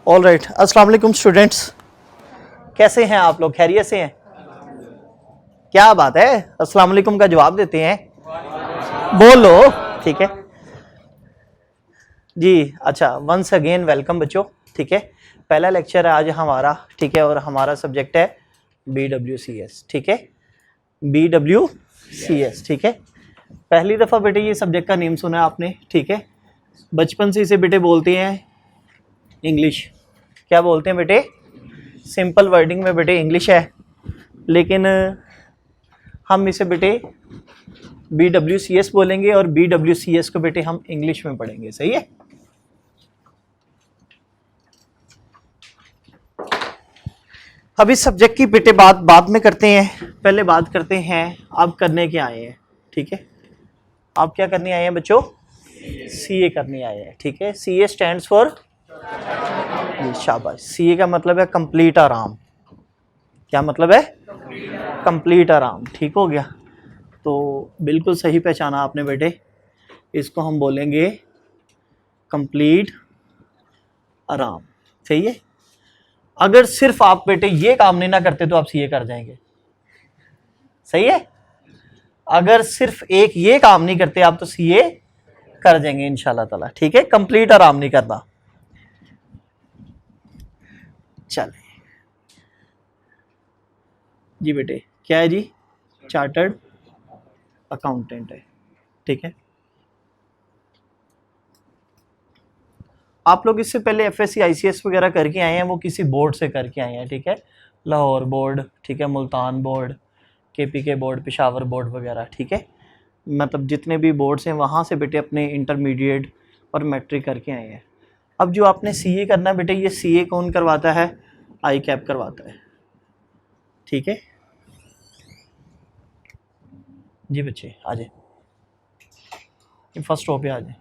All right, अस्सलाम वालेकुम students, कैसे हैं आप लोग? खैरियत से हैं? क्या बात है, अस्सलाम वालेकुम का जवाब देते हैं, बोलो। ठीक है जी। अच्छा, वंस अगेन वेलकम बच्चों। ठीक है, पहला लेक्चर है आज हमारा। ठीक है, और हमारा सब्जेक्ट है BWCS। ठीक है, BWCS। ठीक है, पहली दफ़ा बेटे ये सब्जेक्ट का नेम सुना है आपने। ठीक है, बचपन से इसे बेटे बोलते हैं इंग्लिश। क्या बोलते हैं बेटे? सिंपल वर्डिंग में बेटे इंग्लिश है, लेकिन हम इसे बेटे BWCS बोलेंगे और BWCS को बेटे हम इंग्लिश में पढ़ेंगे। सही है? अब इस सब्जेक्ट की बेटे बात बाद में करते हैं, पहले बात करते हैं आप करने क्या आए हैं। ठीक है, आप क्या करने आए हैं बच्चों? CA करने आए हैं। ठीक है, CA स्टैंड्स फॉर, शाबाश, CA का मतलब है कंप्लीट आराम। क्या मतलब है? कंप्लीट आराम। ठीक हो गया, तो बिल्कुल सही पहचाना आपने बेटे, इसको हम बोलेंगे कंप्लीट आराम। सही है? अगर सिर्फ आप बेटे ये काम नहीं ना करते तो आप CA कर जाएंगे। सही है? अगर सिर्फ एक ये काम नहीं करते आप तो CA कर जाएंगे इंशाल्लाह ताला। ठीक है, कंप्लीट आराम नहीं करना। चले जी बेटे, क्या है जी? चार्टर्ड अकाउंटेंट है। ठीक है, आप लोग इससे पहले FSC ICS वगैरह करके आए हैं, वो किसी बोर्ड से करके आए हैं। ठीक है, लाहौर बोर्ड, ठीक है, Multan board, KPK board, Peshawar board वगैरह। ठीक है, मतलब जितने भी बोर्ड्स हैं वहाँ से बेटे अपने इंटरमीडिएट और मैट्रिक करके आए हैं। अब जो आपने CA करना है बेटे, ये CA कौन करवाता है? ICAP करवाता है। ठीक है जी बच्चे, आ जाए फर्स्ट रो पे आ जाए।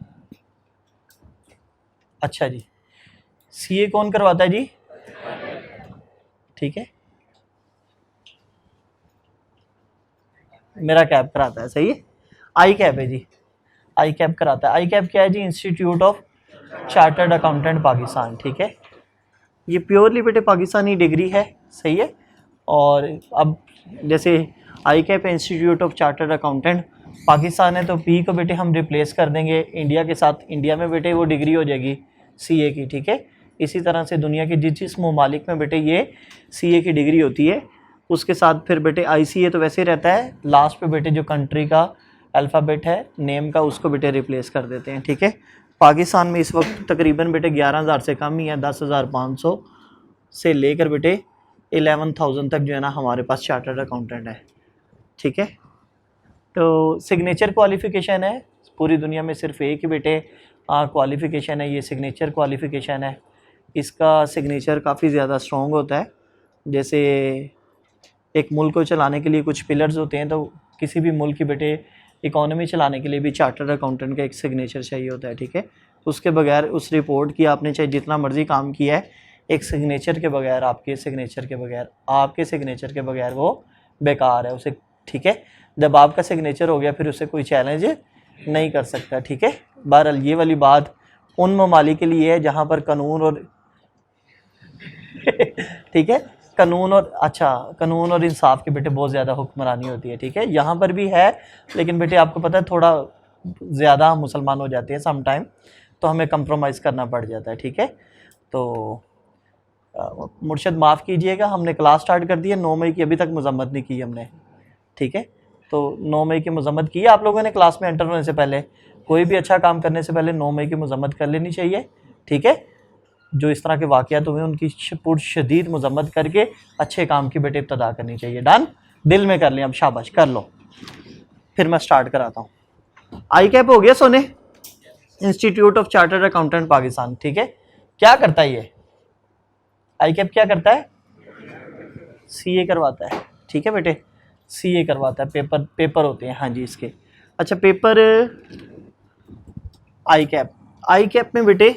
अच्छा जी, CA कौन करवाता है जी? ठीक है, मेरा कैप कराता है। सही है, ICAP है जी, ICAP कराता है। ICAP क्या है जी? Institute of chartered accountant Pakistan. ठीक है, ये प्योरली बेटे पाकिस्तानी डिग्री है। सही है, और अब जैसे ICAP institute of chartered accountant Pakistan है, तो P को बेटे हम रिप्लेस कर देंगे इंडिया के साथ। इंडिया में बेटे वो डिग्री हो जाएगी CA की। ठीक है, इसी तरह से दुनिया के जिस ममालिक में बेटे ये CA की डिग्री होती है, उसके साथ फिर बेटे ICA तो वैसे ही रहता है, लास्ट पे बेटे जो कंट्री का अल्फ़ाबेट है नेम का, उसको बेटे रिप्लेस कर देते हैं। ठीक है, पाकिस्तान में इस वक्त तकरीबन बेटे 11,000 से कम ही है, 10,500 से लेकर बेटे 11,000 तक जो है ना हमारे पास चार्टर्ड अकाउंटेंट है। ठीक है, तो सिग्नेचर क्वालिफ़िकेशन है, पूरी दुनिया में सिर्फ एक ही बेटे क्वालिफ़िकेशन है, ये सिग्नेचर क्वालिफ़िकेशन है। इसका सिग्नेचर काफ़ी ज़्यादा स्ट्रॉन्ग होता है। जैसे एक मुल्क को चलाने के लिए कुछ पिलर्स होते हैं, तो किसी भी मुल्क की बेटे इकोनॉमी चलाने के लिए भी चार्टर्ड अकाउंटेंट का एक सिग्नेचर चाहिए होता है। ठीक है, उसके बगैर उस रिपोर्ट की आपने चाहे जितना मर्जी काम किया है, एक सिग्नेचर के बगैर, आपके सिग्नेचर के बगैर वो बेकार है उसे। ठीक है, जब आपका सिग्नेचर हो गया फिर उसे कोई चैलेंज नहीं कर सकता। ठीक है, बहरहाल ये वाली बात उन ममालिक के लिए है जहाँ पर कानून और ठीक है, कानून और इंसाफ के बेटे बहुत ज़्यादा हुक्मरानी होती है। ठीक है, यहाँ पर भी है, लेकिन बेटे आपको पता है थोड़ा ज़्यादा मुसलमान हो जाते हैं सम टाइम, तो हमें कंप्रोमाइज़ करना पड़ जाता है। ठीक है, तो मुर्शद माफ़ कीजिएगा, हमने क्लास स्टार्ट कर दी है 9 मई की, अभी तक मजम्मत नहीं की हमने। ठीक है, तो 9 मई की मजम्मत की है आप लोगों ने क्लास में एंटर होने से पहले। कोई भी अच्छा काम करने से पहले 9 मई की मजम्मत कर लेनी चाहिए। ठीक है, जो इस तरह के वाक़यात हुए उनकी पुरशदीद मजम्मत करके अच्छे काम की बेटे इब्तदा करनी चाहिए। डन, दिल में कर लें, अब शाबाश कर लो। फिर मैं स्टार्ट कराता हूँ। ICAP हो गया सोने, institute of chartered accountant Pakistan. ठीक है, क्या करता है ये? ICAP क्या करता है? CA करवाता है। ठीक है बेटे, CA करवाता है, पेपर होते हैं हाँ जी इसके। अच्छा, पेपर ICAP में बेटे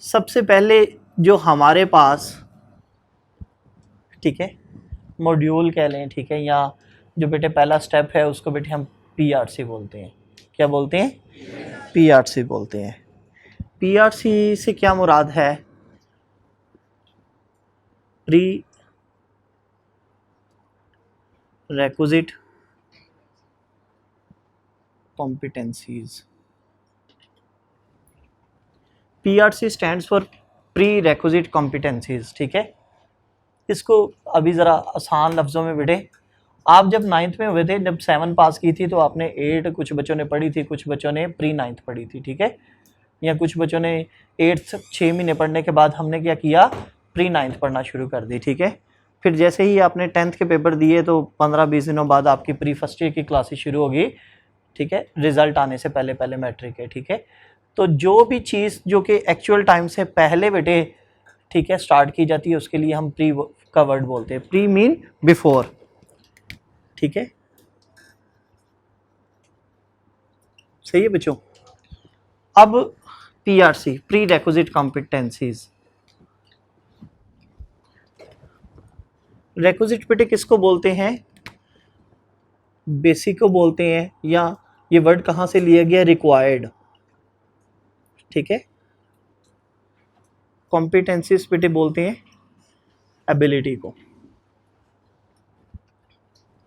सबसे पहले जो हमारे पास, ठीक है, मॉड्यूल कह लें, ठीक है, या जो बेटे पहला स्टेप है उसको बेटे हम PRC बोलते हैं। क्या बोलते हैं? PRC बोलते हैं। PRC से क्या मुराद है? Pre requisite competencies. PRC stands for prerequisite competencies, ठीक है। इसको अभी ज़रा आसान लफ्ज़ों में बेटे, आप जब 9th में हुए थे, जब 7 पास की थी तो आपने 8 कुछ बच्चों ने पढ़ी थी, कुछ बच्चों ने प्री 9th पढ़ी थी, ठीक है, या कुछ बच्चों ने 8th 6 महीने पढ़ने के बाद हमने क्या किया, प्री 9th पढ़ना शुरू कर दी, ठीक है। फिर जैसे ही आपने 10th के पेपर दिए तो 15-20 दिनों बाद आपकी प्री फर्स्ट ईयर की क्लासेस शुरू होगी, ठीक है, रिजल्ट आने से पहले पहले मैट्रिक है, ठीक है। तो जो भी चीज़ जो कि एक्चुअल टाइम से पहले बेटे, ठीक है, स्टार्ट की जाती है, उसके लिए हम प्री का वर्ड बोलते हैं। प्री मीन बिफोर, ठीक है, सही है बच्चों। अब PRC pre requisite competencies, requisite बेटे किसको बोलते हैं, बेसिक को बोलते हैं, या ये वर्ड कहाँ से लिया गया, रिक्वायर्ड, ठीक है। कॉम्पिटेंसीज बेटे बोलते हैं एबिलिटी को,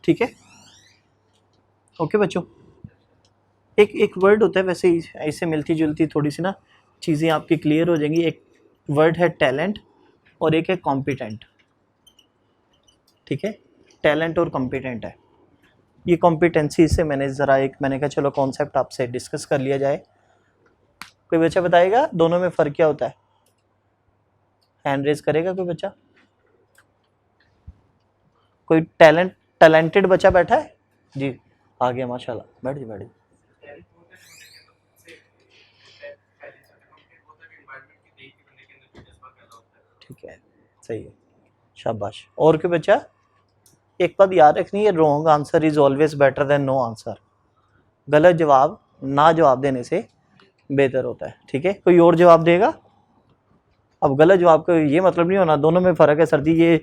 ठीक है। ओके बच्चों, एक वर्ड होता है, वैसे ही ऐसे मिलती जुलती थोड़ी सी ना चीज़ें आपकी क्लियर हो जाएंगी। एक वर्ड है टैलेंट और एक है कॉम्पिटेंट, ठीक है, टैलेंट और कॉम्पिटेंट है। ये कॉम्पिटेंसी से मैंने कहा चलो कॉन्सेप्ट आपसे डिस्कस कर लिया जाए। कोई बच्चा बताएगा दोनों में फ़र्क क्या होता है, हैंड रेज करेगा कोई बच्चा, कोई टैलेंटेड बच्चा बैठा है जी, आ गया माशाल्लाह, बैठ जी बैठ जी। ठीक है, सही है, शाबाश। और कोई बच्चा, एक बात याद रखनी है, wrong answer is always better than no answer, गलत जवाब ना जवाब देने से बेहतर होता है, ठीक है। कोई और जवाब देगा, अब गलत जवाब का ये मतलब नहीं होना दोनों में फ़र्क है सर जी, ये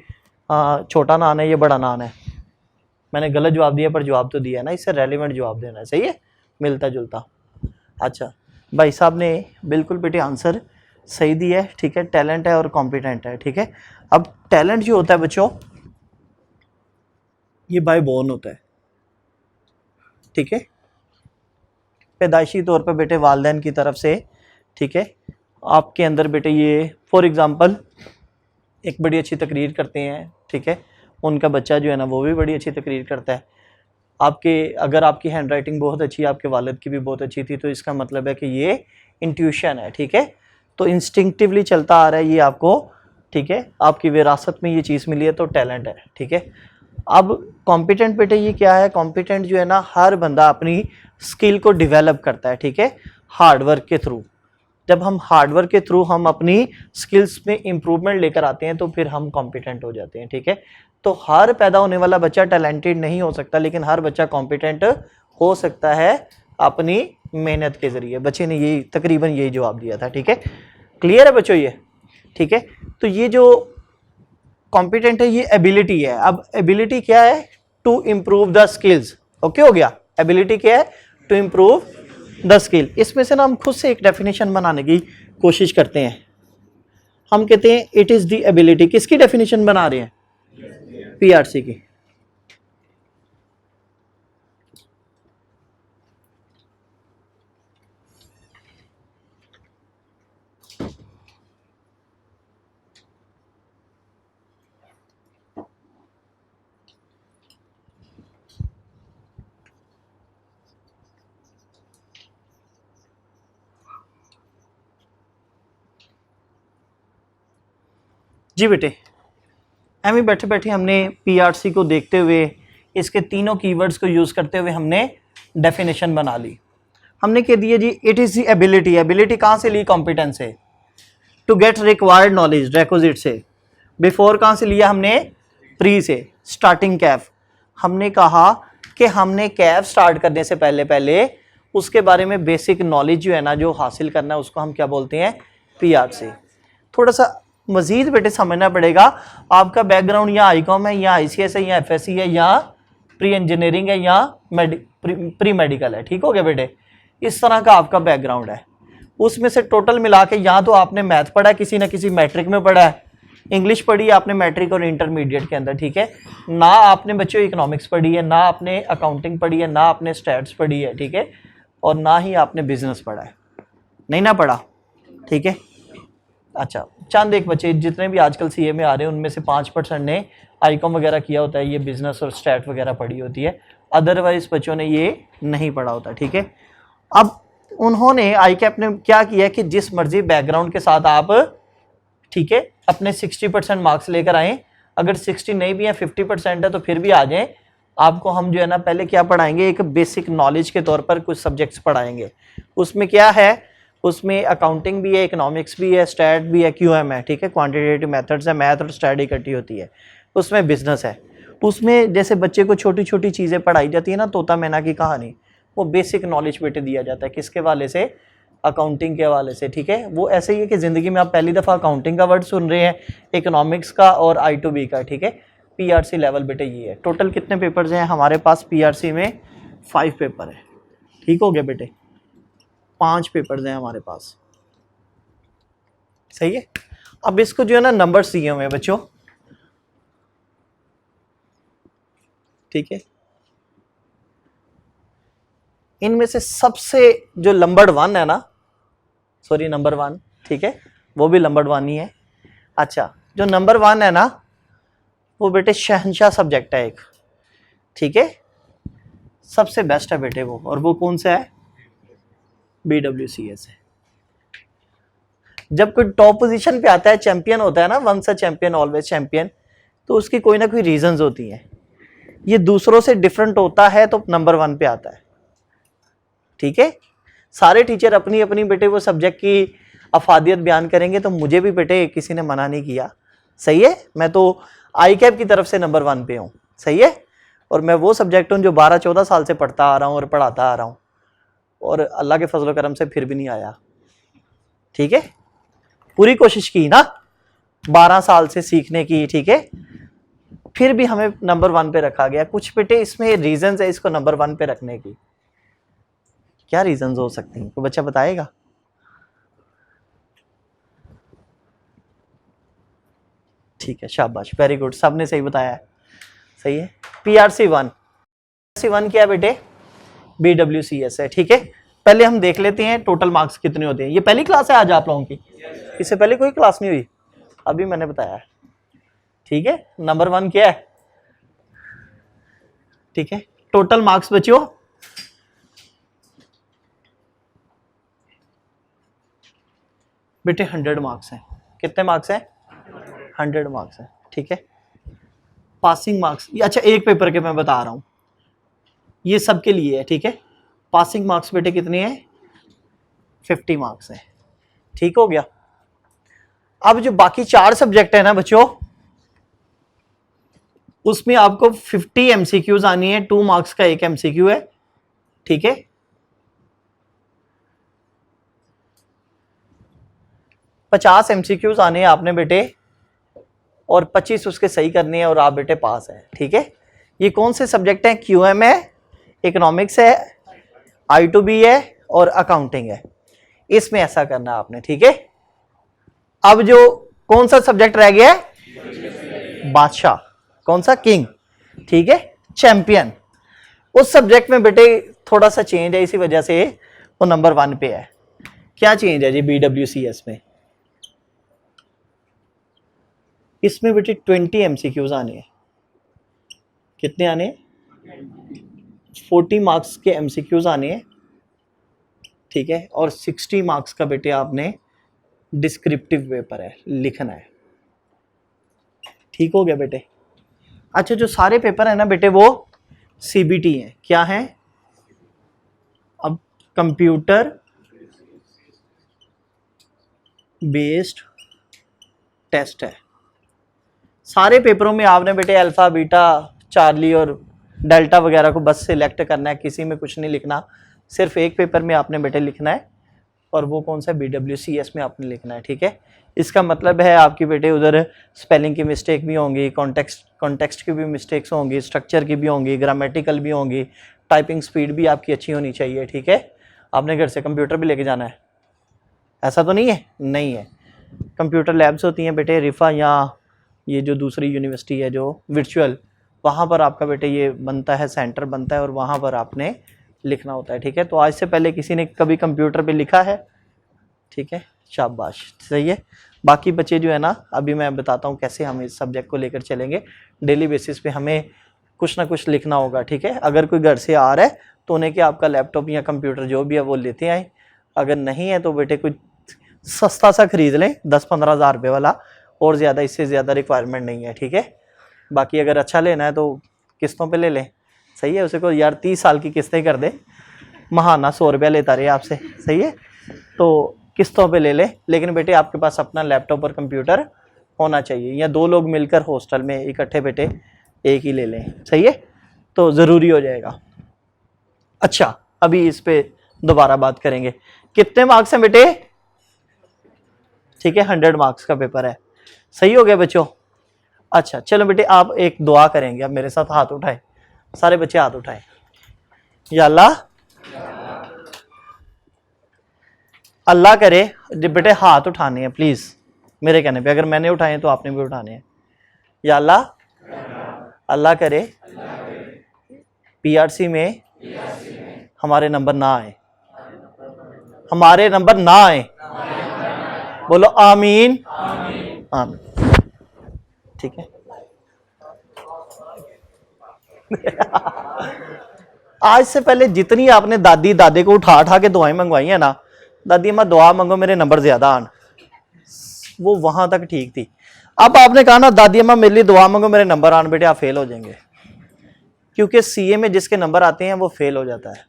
छोटा नान है ये बड़ा नान है, मैंने गलत जवाब दिया पर जवाब तो दिया ना, इससे रेलिवेंट जवाब देना है, सही है, मिलता जुलता। अच्छा भाई साहब ने बिल्कुल बेटे आंसर सही दिया है, ठीक है, टैलेंट है और कॉम्पिटेंट है, ठीक है। अब टैलेंट जो होता है बच्चों, ये बाय बोर्न होता है, ठीक है, पैदाइशी तौर पर बेटे वालिदैन की तरफ से, ठीक है, आपके अंदर बेटे ये फॉर एग्ज़ाम्पल एक बड़ी अच्छी तकरीर करते हैं, ठीक है, उनका बच्चा जो है ना वो भी बड़ी अच्छी तकरीर करता है। अगर आपकी हैंड राइटिंग बहुत अच्छी है, आपके वालिद की भी बहुत अच्छी थी, तो इसका मतलब है कि ये इंट्यूशन है, ठीक है, तो इंस्टिंक्टिवली चलता आ रहा है ये आपको, ठीक है, आपकी विरासत में ये चीज़ मिली है, तो टैलेंट है, ठीक है। अब कॉम्पिटेंट बेटे ये क्या है, कॉम्पिटेंट जो है ना, हर बंदा अपनी स्किल को डेवलप करता है, ठीक है, हार्डवर्क के थ्रू। जब हम हार्डवर्क के थ्रू हम अपनी स्किल्स में इम्प्रूवमेंट लेकर आते हैं तो फिर हम कॉम्पिटेंट हो जाते हैं, ठीक है। तो हर पैदा होने वाला बच्चा टैलेंटेड नहीं हो सकता, लेकिन हर बच्चा कॉम्पिटेंट हो सकता है अपनी मेहनत के ज़रिए। बच्चे ने यही तकरीबन यही जवाब दिया था, ठीक है, क्लियर है बच्चों ये, ठीक है। तो ये जो कॉम्पिटेंट है ये एबिलिटी है। अब एबिलिटी क्या है, to improve the skills, okay हो गया, एबिलिटी क्या है, टू इम्प्रूव द स्किल। इसमें से ना हम खुद से एक डेफिनेशन बनाने की कोशिश करते हैं। हम कहते हैं इट इज़ द एबिलिटी, किसकी डेफिनेशन बना रहे हैं, PRC की। जी बेटे, एम बैठे बैठे हमने PRC को देखते हुए इसके तीनों कीवर्ड्स को यूज़ करते हुए हमने डेफिनेशन बना ली। हमने कह दिया जी it is the ability, ability कहाँ से ली, कॉम्पिटेंस से, to get required knowledge requisite से, बिफोर कहाँ से लिया हमने, प्री से, स्टार्टिंग कैफ। हमने कहा कि हमने कैफ स्टार्ट करने से पहले पहले उसके बारे में बेसिक नॉलेज जो है ना जो हासिल करना है उसको हम क्या बोलते हैं, PRC। थोड़ा सा मजीद बेटे समझना पड़ेगा, आपका बैकग्राउंड या ICOM है या ICS है या FSC है या प्री इंजीनियरिंग है या प्री मेडिकल है, ठीक हो गया बेटे, इस तरह का आपका बैकग्राउंड है। उसमें से टोटल मिला के या तो आपने मैथ पढ़ा है, किसी न किसी मैट्रिक में पढ़ा है, इंग्लिश पढ़ी है आपने मैट्रिक और इंटरमीडिएट के अंदर, ठीक है। ना आपने बच्चों इकोनॉमिक्स पढ़ी है, ना आपने अकाउंटिंग पढ़ी है, ना आपने स्टैट्स पढ़ी है, ठीक है, और ना ही आपने बिजनेस पढ़ा है, नहीं ना पढ़ा, ठीक है। अच्छा, चंद एक बच्चे जितने भी आजकल सीए में आ रहे हैं उनमें से 5% ने आईकॉम वगैरह किया होता है, ये बिजनेस और स्टैट वगैरह पढ़ी होती है, अदरवाइज बच्चों ने ये नहीं पढ़ा होता, ठीक है। अब उन्होंने आईकैप ने क्या किया कि जिस मर्जी बैकग्राउंड के साथ आप, ठीक है, अपने 60% मार्क्स लेकर आए, अगर 60 नहीं भी है 50% है तो फिर भी आ जाएं। आपको हम जो है ना पहले क्या पढ़ाएंगे, एक बेसिक नॉलेज के तौर पर कुछ सब्जेक्ट्स पढ़ाएंगे। उसमें क्या है, उसमें अकाउंटिंग भी है, इकोनॉमिक्स भी है, स्टैट भी है, क्यूएम है, ठीक है, क्वांटिटेटिव मेथड्स है, मैथ और स्टैट इकट्ठी होती है। उसमें बिजनेस है, उसमें जैसे बच्चे को छोटी छोटी चीज़ें पढ़ाई जाती है ना, तोता मैना की कहानी, वो बेसिक नॉलेज बेटे दिया जाता है, किसके वाले से, अकाउंटिंग के हवाले से, ठीक है। वो ऐसे ही है कि ज़िंदगी में आप पहली दफ़ा अकाउंटिंग का वर्ड सुन रहे हैं, इकोनॉमिक्स का और I2B का, ठीक है। पीआरसी लेवल बेटे ये है। टोटल कितने पेपर्स हैं हमारे पास पीआरसी में, 5 पेपर है, ठीक हो गया बेटे, 5 पेपर्स हैं हमारे पास, सही है। अब इसको जो है ना नंबर्स दिए हुए हैं बच्चों, ठीक है। इनमें से सबसे जो नंबर 1 है ना, सॉरी नंबर 1, ठीक है, वो भी नंबर 1 ही है। अच्छा, जो नंबर 1 है ना वो बेटे शहंशाह सब्जेक्ट है एक, ठीक है, सबसे बेस्ट है बेटे वो, और वो कौन सा है, BWCS है। जब कोई टॉप पोजीशन पे आता है, चैंपियन होता है ना, once a champion always champion, तो उसकी कोई ना कोई रीजंस होती हैं। ये दूसरों से डिफरेंट होता है तो नंबर 1 पे आता है, ठीक है। सारे टीचर अपनी अपनी बेटे वो सब्जेक्ट की अफादियत बयान करेंगे, तो मुझे भी बेटे किसी ने मना नहीं किया, सही है। मैं तो आईकैप की तरफ से नंबर 1 पे हूँ, सही है। और मैं वो सब्जेक्ट हूँ जो 12-14 साल से पढ़ता आ रहा हूँ और पढ़ाता आ रहा हूँ, और अल्लाह के फजल करम से फिर भी नहीं आया, ठीक है। पूरी कोशिश की ना 12 साल से सीखने की, ठीक है, फिर भी हमें नंबर 1 पे रखा गया। कुछ बेटे इसमें रीजंस है इसको नंबर 1 पे रखने की, क्या रीजंस हो सकती हैं, कोई बच्चा बताएगा। ठीक है, शाबाश, वेरी गुड, सबने सही बताया है, सही है। पीआरसी 1 क्या है बेटे, BWCS है, ठीक है। पहले हम देख लेते हैं टोटल मार्क्स कितने होते हैं। ये पहली क्लास है आज आप लोगों की, इससे पहले कोई क्लास नहीं हुई, अभी मैंने बताया है, ठीक है। नंबर 1 क्या है, ठीक है। टोटल मार्क्स बच्चों बेटे 100 मार्क्स हैं। कितने मार्क्स हैं, 100 मार्क्स हैं, ठीक है। पासिंग मार्क्स, अच्छा एक पेपर के मैं बता रहा हूं, ये सबके लिए है, ठीक है। पासिंग मार्क्स बेटे कितने हैं, 50 मार्क्स हैं, ठीक हो गया। अब जो बाकी 4 सब्जेक्ट है ना बच्चों, उसमें आपको 50 MCQs आनी है, 2 मार्क्स का एक MCQ है, ठीक है। 50 MCQs आने हैं आपने बेटे, और 25 उसके सही करने हैं, और आप बेटे पास है, ठीक है। ये कौन से सब्जेक्ट हैं, QM है, इकोनॉमिक्स है, I2B है और अकाउंटिंग है। इसमें ऐसा करना है आपने, ठीक है। अब जो कौन सा सब्जेक्ट रह गया है, बादशाह, कौन सा, किंग, ठीक है, चैंपियन। उस सब्जेक्ट में बेटे थोड़ा सा चेंज है, इसी वजह से वो नंबर 1 पे है। क्या चेंज है जी BWCS में, इसमें बेटे 20 MCQs आने हैं। कितने आने हैं, 40 मार्क्स के MCQs आने हैं, ठीक है। और 60 मार्क्स का बेटे आपने डिस्क्रिप्टिव पेपर है, लिखना है, ठीक हो गया बेटे। अच्छा, जो सारे पेपर है ना बेटे वो CBT हैं, क्या है, अब कंप्यूटर बेस्ड टेस्ट है। सारे पेपरों में आपने बेटे अल्फा, बीटा, चार्ली और डेल्टा वगैरह को बस सिलेक्ट करना है, किसी में कुछ नहीं लिखना। सिर्फ एक पेपर में आपने बेटे लिखना है, और वो कौन सा, BWCS में आपने लिखना है, ठीक है। इसका मतलब है आपकी बेटे उधर स्पेलिंग की मिस्टेक भी होंगी, कॉन्टेक्स्ट की भी मिस्टेक्स होंगी, स्ट्रक्चर की भी होंगी, ग्रामेटिकल भी होंगी, टाइपिंग स्पीड भी आपकी अच्छी होनी चाहिए, ठीक है। आपने घर से कंप्यूटर भी लेके जाना है, ऐसा तो नहीं है, नहीं है। कंप्यूटर लैब्स होती हैं बेटे रिफा, या ये जो दूसरी यूनिवर्सिटी है जो वर्चुअल, वहाँ पर आपका बेटे ये बनता है, सेंटर बनता है और वहाँ पर आपने लिखना होता है। ठीक है, तो आज से पहले किसी ने कभी कंप्यूटर पे लिखा है? ठीक है, शाबाश, सही है। बाकी बच्चे जो है ना, अभी मैं बताता हूँ कैसे हम इस सब्जेक्ट को लेकर चलेंगे। डेली बेसिस पे हमें कुछ ना कुछ लिखना होगा। ठीक है, अगर कोई घर से आ रहा है तो उन्हें कि आपका लैपटॉप या कंप्यूटर जो भी है वो लेते आए, अगर नहीं है तो बेटे कुछ सस्ता सा खरीद लें 10-15 हज़ार रुपये वाला, और ज़्यादा इससे ज़्यादा रिक्वायरमेंट नहीं है। ठीक है, बाकी अगर अच्छा लेना है तो किस्तों पे ले लें, सही है। उसे को यार 30 साल की किस्तें कर दे, महाना 100 रुपया लेता रहे आपसे, सही है, तो किस्तों पे ले लें। लेकिन बेटे आपके पास अपना लैपटॉप और कंप्यूटर होना चाहिए, या 2 लोग मिलकर हॉस्टल में इकट्ठे बेटे एक ही ले लें, सही है, तो ज़रूरी हो जाएगा। अच्छा, अभी इस पे दोबारा बात करेंगे। कितने मार्क्स हैं बेटे? ठीक है, 100 मार्क्स का पेपर है, सही हो गया बच्चों। अच्छा चलो बेटे, आप एक दुआ करेंगे, अब मेरे साथ हाथ उठाए, सारे बच्चे हाथ उठाए। या अल्लाह, अल्लाह करे, बेटे हाथ उठाने हैं प्लीज मेरे कहने पे, अगर मैंने उठाए तो आपने भी उठाने हैं। या अल्लाह, अल्लाह करे पीआरसी में हमारे नंबर ना आए, हमारे नंबर ना आए, बोलो आमीन, आमीन। ठीक है आज से पहले जितनी आपने दादी दादे को उठा उठा के दुआएं मंगवाई है ना, दादी अम्मा दुआ मांगो मेरे नंबर ज्यादा आन, वो वहां तक ठीक थी। अब आपने कहा ना दादी अम्मा मेरे लिए दुआ मांगो मेरे नंबर आन, बेटे आप फेल हो जाएंगे, क्योंकि सीए में जिसके नंबर आते हैं वो फेल हो जाता है,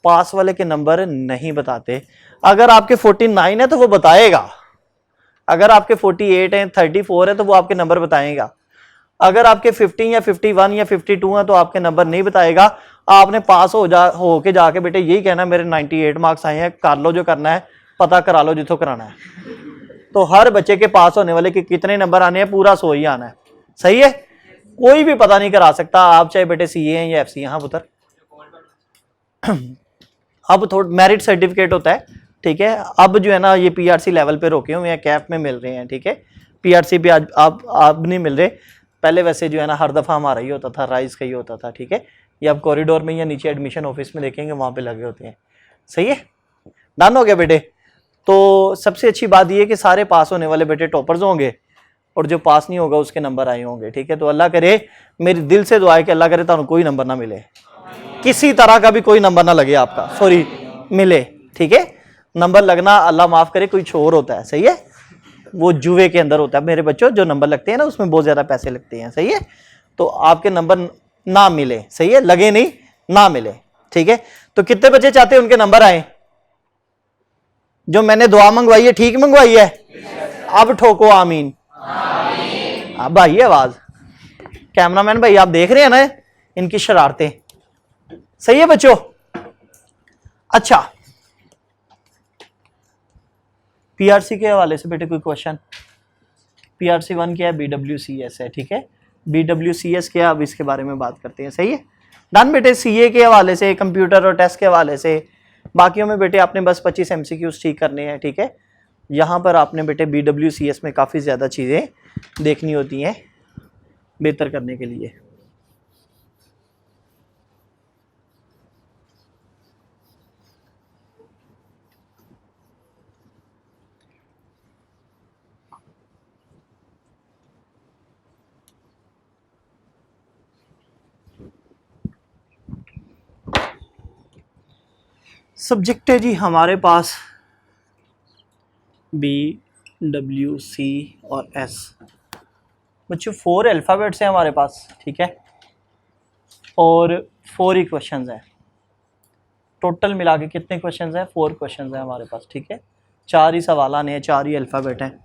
पास वाले के नंबर नहीं बताते। अगर आपके 49 है तो वो बताएगा, अगर आपके 48 हैं, 34 है तो वो आपके नंबर बताएगा, अगर आपके 50 या 51 या 52 है तो आपके नंबर नहीं बताएगा। आपने पास हो के जाके बेटे यही कहना मेरे 98 मार्क्स आए हैं, कर लो जो करना है, पता करा लो जिथों कराना है। तो हर बच्चे के पास होने वाले के कितने नंबर आने हैं, पूरा 100 ही आना है, सही है, कोई भी पता नहीं करा सकता, आप चाहे बेटे सीए हैं या एफसी। हाँ पुत्र, अब थोड़ा मेरिट सर्टिफिकेट होता है, ठीक है, अब जो है ना ये पीआरसी लेवल पे रोके हुए हैं, कैफ में मिल रहे हैं। ठीक है, पीआरसी पे आज आप नहीं मिल रहे, पहले वैसे जो है ना हर दफ़ा हमारा ही होता था, राइज का ही होता था। ठीक है, ये आप कॉरिडोर में या नीचे एडमिशन ऑफिस में देखेंगे वहाँ पे लगे होते हैं, सही है, डन हो गया बेटे। तो सबसे अच्छी बात ये कि सारे पास होने वाले बेटे टॉपर्स होंगे, और जो पास नहीं होगा उसके नंबर आए होंगे। ठीक है, तो अल्लाह करे, मेरी दिल से दुआ है कि अल्लाह करे तो कोई नंबर ना मिले, किसी तरह का भी कोई नंबर ना लगे आपका, सॉरी मिले। ठीक है, नंबर लगना अल्लाह माफ करे कोई छोर होता है, सही है, वो जुए के अंदर होता है मेरे बच्चों, जो नंबर लगते हैं ना उसमें बहुत ज्यादा पैसे लगते हैं, सही है, तो आपके नंबर ना मिले, सही है, लगे नहीं, ना मिले। ठीक है, तो कितने बच्चे चाहते हैं उनके नंबर आए? जो मैंने दुआ मंगवाई है ठीक मंगवाई है? अब ठोको आमीन। अब आई आवाज, कैमरामैन भाई आप देख रहे हैं ना इनकी शरारतें, सही है बच्चों। अच्छा, पीआरसी के हवाले से बेटे कोई क्वेश्चन? पीआरसी 1 क्या है? बीडब्ल्यूसीएस है। ठीक है, बीडब्ल्यूसीएस क्या, अब इसके बारे में बात करते हैं, सही है, डन बेटे। सीए के हवाले से, कंप्यूटर और टेस्ट के हवाले से, बाकियों में बेटे आपने बस 25 एमसीक्यूज ठीक करने हैं। ठीक है, यहाँ पर आपने बेटे बीडब्ल्यूसीएस में काफ़ी ज़्यादा चीज़ें देखनी होती हैं बेहतर करने के लिए। सब्जेक्ट है जी हमारे पास बी, डब्ल्यू, सी और एस, बच्चों 4 अल्फ़ाबेट्स हैं हमारे पास। ठीक है, और 4 ही क्वेश्चंस हैं, टोटल मिला के कितने क्वेश्चंस हैं? 4 क्वेश्चंस हैं हमारे पास। ठीक है, 4 ही सवाल आने हैं, 4 ही अल्फ़ाबेट हैं।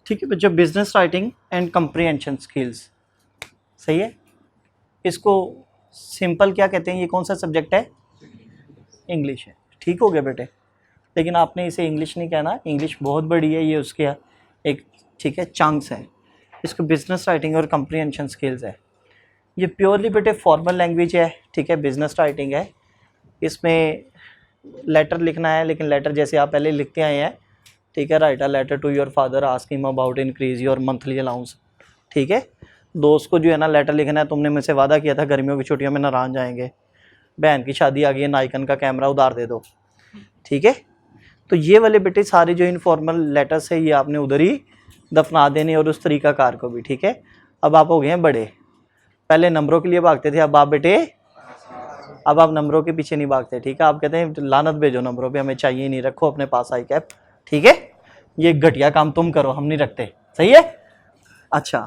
ठीक है बच्चों, business writing and comprehension skills, सही है, इसको सिंपल क्या कहते हैं, ये कौन सा सब्जेक्ट है, इंग्लिश है। ठीक हो गया बेटे, लेकिन आपने इसे इंग्लिश नहीं कहना, इंग्लिश बहुत बड़ी है, ये उसके एक ठीक है चंक्स है। इसको बिजनेस राइटिंग और कंप्रीहेंशन स्किल्स है। ये प्योरली बेटे फॉर्मल लैंग्वेज है, ठीक है, बिजनेस राइटिंग है। इसमें लेटर लिखना है, लेकिन लेटर जैसे आप पहले लिखते आए हैं, ठीक है, write a letter to your father ask him about increase your monthly allowance, ठीक है। दोस्त को जो है ना लेटर लिखना है, तुमने मुझसे वादा किया था गर्मियों की छुट्टियों में नाराज जाएंगे, बहन की शादी आ गई है, नाइकन का कैमरा उधार दे दो, ठीक है। तो ये वाले बेटे सारे जो इनफॉर्मल लेटर्स है, ये आपने उधर ही दफना देने, और उस तरीकाकार को भी, ठीक है। अब आप हो गए हैं बड़े, पहले नंबरों के लिए भागते थे, अब आप बेटे अब आप नंबरों के पीछे नहीं भागते, ठीक है। आप कहते हैं लानत भेजो नंबरों पे, हमें चाहिए नहीं, रखो अपने पास आई कैप, ठीक है। ये घटिया काम तुम करो, हम नहीं रखते, सही है। अच्छा,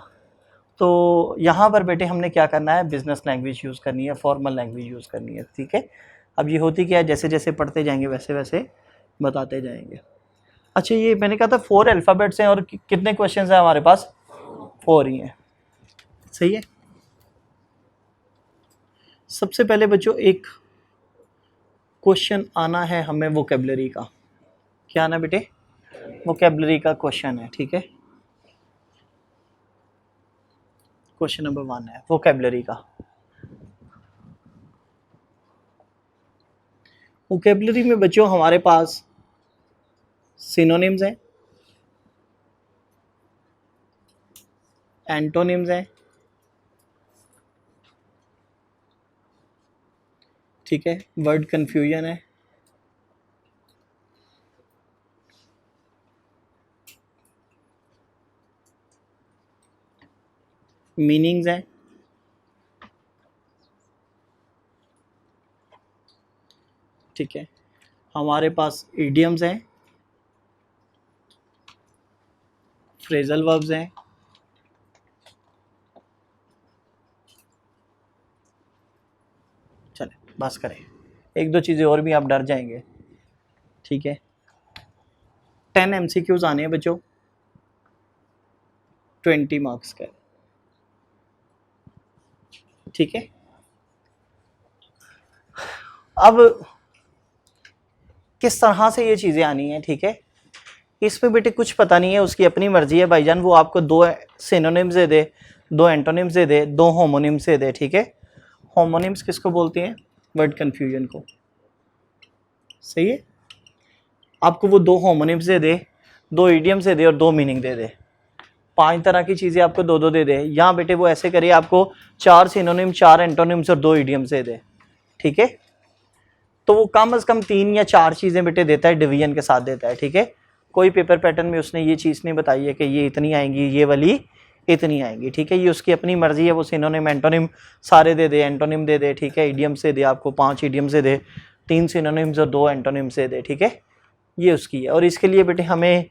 तो यहाँ पर बेटे हमने क्या करना है, बिजनेस लैंग्वेज यूज़ करनी है, फॉर्मल लैंग्वेज यूज़ करनी है, ठीक है। अब ये होती क्या है, जैसे जैसे पढ़ते जाएंगे वैसे वैसे बताते जाएंगे। अच्छा, ये मैंने कहा था 4 अल्फ़ाबेट्स हैं और कितने क्वेश्चंस हैं हमारे पास, 4 ही हैं, सही है। सबसे पहले बच्चों एक क्वेश्चन आना है हमें वोकैबुलरी का, क्या आना बेटे, वोकैबुलरी का क्वेश्चन है, ठीक है। क्वेश्चन नंबर 1 है वोकैबुलरी का। वोकैबुलरी में बच्चों हमारे पास सिनोनिम्स हैं, एंटोनिम्स हैं, ठीक है, वर्ड कंफ्यूजन है, मीनिंग्स हैं, ठीक है, हमारे पास इडियम्स हैं, फ्रेजल वर्ब्स हैं, चले बस करें, एक दो चीज़ें और भी आप डर जाएंगे, ठीक है। 10 MCQs आने हैं बच्चों, 20 मार्क्स का, ठीक है। अब किस तरह से ये चीज़ें आनी हैं, ठीक है, इसमें बेटे कुछ पता नहीं है, उसकी अपनी मर्जी है भाईजान, वो आपको 2 सिनोनिम्स दे दे, 2 एंटोनिम्स दे दे, 2 होमोनिम्स दे दे, ठीक है। होमोनिम्स किसको बोलते हैं, वर्ड कंफ्यूजन को, सही है। आपको वो 2 होमोनिम्स दे दे, 2 इडियम्स दे दे और 2 मीनिंग दे दे, 5 तरह की चीज़ें आपको 2 दे दे। यहाँ बेटे वो ऐसे करिए, आपको 4 सिनोनिम, 4 एंटोनिम्स और 2 इडियम्स दे दे, ठीक है। तो वो कम से कम 3 या 4 चीज़ें बेटे देता है, डिवीजन के साथ देता है, ठीक है। कोई पेपर पैटर्न में उसने ये चीज़ नहीं बताई है कि ये इतनी आएंगी, ये वाली इतनी आएंगी, ठीक है। ये उसकी अपनी मर्जी है, वो सिनोनिम एंटोनिम सारे दे दे, एंटोनिम दे दे, ठीक है, इडियम से दे, आपको 5 इडियम से दे, 3 सिनोनिम्स और 2 एंटोनिम से दे, ठीक है। ये उसकी है। और इसके लिए बेटे हमें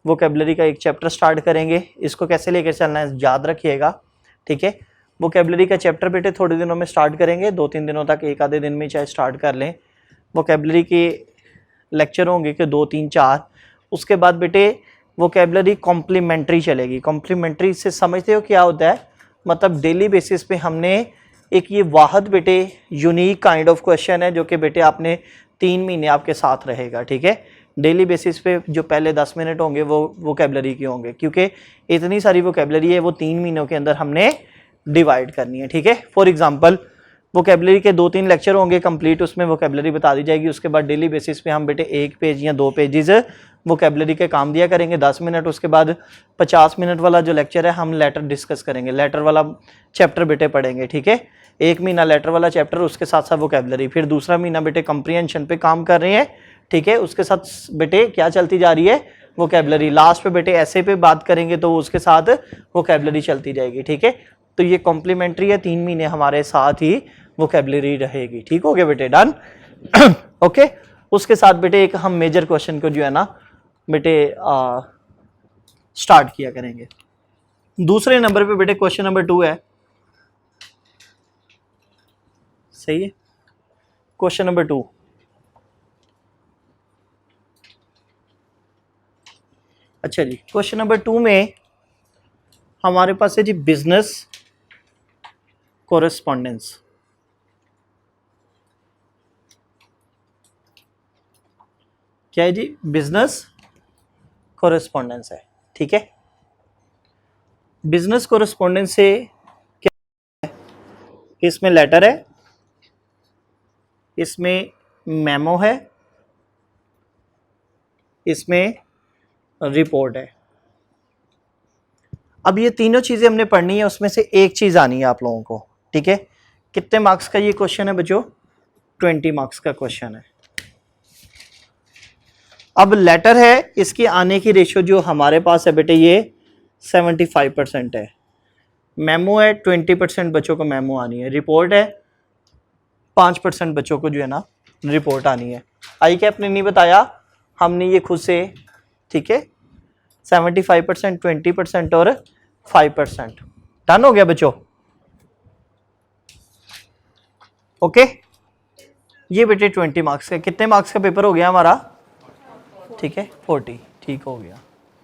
वोकैबुलरी का एक चैप्टर स्टार्ट करेंगे, इसको कैसे लेकर चलना है याद रखिएगा, ठीक है। वोकैबुलरी का चैप्टर बेटे थोड़े दिनों में स्टार्ट करेंगे, 2-3 दिनों तक, एक आधे दिन में चाहे स्टार्ट कर लें। वोकैबुलरी के लेक्चर होंगे कि 2-3-4, उसके बाद बेटे वोकैबुलरी कॉम्प्लीमेंट्री चलेगी। कॉम्प्लीमेंट्री से समझते हो क्या होता है, मतलब डेली बेसिस पे हमने एक ये वाहद बेटे यूनिक काइंड ऑफ क्वेश्चन है जो कि बेटे आपने 3 महीने आपके साथ रहेगा, ठीक है। डेली बेसिस पे जो पहले 10 मिनट होंगे वो वोकैबुलरी के होंगे, क्योंकि इतनी सारी वोकैबुलरी है, वो 3 महीनों के अंदर हमने डिवाइड करनी है, ठीक है। फॉर एग्जांपल वोकैबुलरी के 2-3 लेक्चर होंगे कंप्लीट, उसमें वोकैबुलरी बता दी जाएगी। उसके बाद डेली बेसिस पे हम बेटे 1 पेज या 2 पेजेस वोकैबुलरी के काम दिया करेंगे 10 मिनट। उसके बाद 50 मिनट वाला जो लेक्चर है हम लेटर डिस्कस करेंगे, लेटर वाला चैप्टर बेटे पढ़ेंगे, ठीक है। 1 महीना लेटर वाला चैप्टर, उसके साथ साथ वोकैबुलरी, फिर दूसरा महीना बेटे कंप्रीहेंशन पे काम कर रहे हैं, ठीक है। उसके साथ बेटे क्या चलती जा रही है, वोकैबुलरी। लास्ट पे बेटे ऐसे पे बात करेंगे तो उसके साथ वोकैबुलरी चलती जाएगी, ठीक है। तो ये कॉम्प्लीमेंट्री है, 3 महीने हमारे साथ ही वोकैबुलरी रहेगी, ठीक हो गया बेटे, डन। ओके, उसके साथ बेटे एक हम मेजर क्वेश्चन को जो है ना बेटे स्टार्ट किया करेंगे। दूसरे नंबर पे बेटे क्वेश्चन नंबर 2 है, सही है। क्वेश्चन नंबर 2, अच्छा जी, क्वेश्चन नंबर 2 में हमारे पास है जी बिजनेस कोरेस्पॉन्डेंस, क्या है जी? बिजनेस कोरेस्पॉन्डेंस है, ठीक है। बिजनेस कोरेस्पॉन्डेंस से क्या है? इसमें लेटर है, इसमें मेमो है, इसमें रिपोर्ट है। अब ये तीनों चीजें हमने पढ़नी है, उसमें से एक चीज आनी है आप लोगों को, ठीक है। कितने मार्क्स का ये क्वेश्चन है बच्चों? 20 मार्क्स का क्वेश्चन है। अब लेटर है, इसकी आने की रेशियो जो हमारे पास है बेटे ये 75% है। मेमो है, 20% बच्चों को मेमो आनी है। रिपोर्ट है, 5% बच्चों को जो है ना रिपोर्ट आनी है। आई कैप ने नहीं बताया, हमने ये खुद से, ठीक है। 75%, 20% और 5%। डन हो गया बच्चों? ओके, ये बेटे 20 मार्क्स का। कितने मार्क्स का पेपर हो गया हमारा? ठीक है, 40, ठीक हो गया।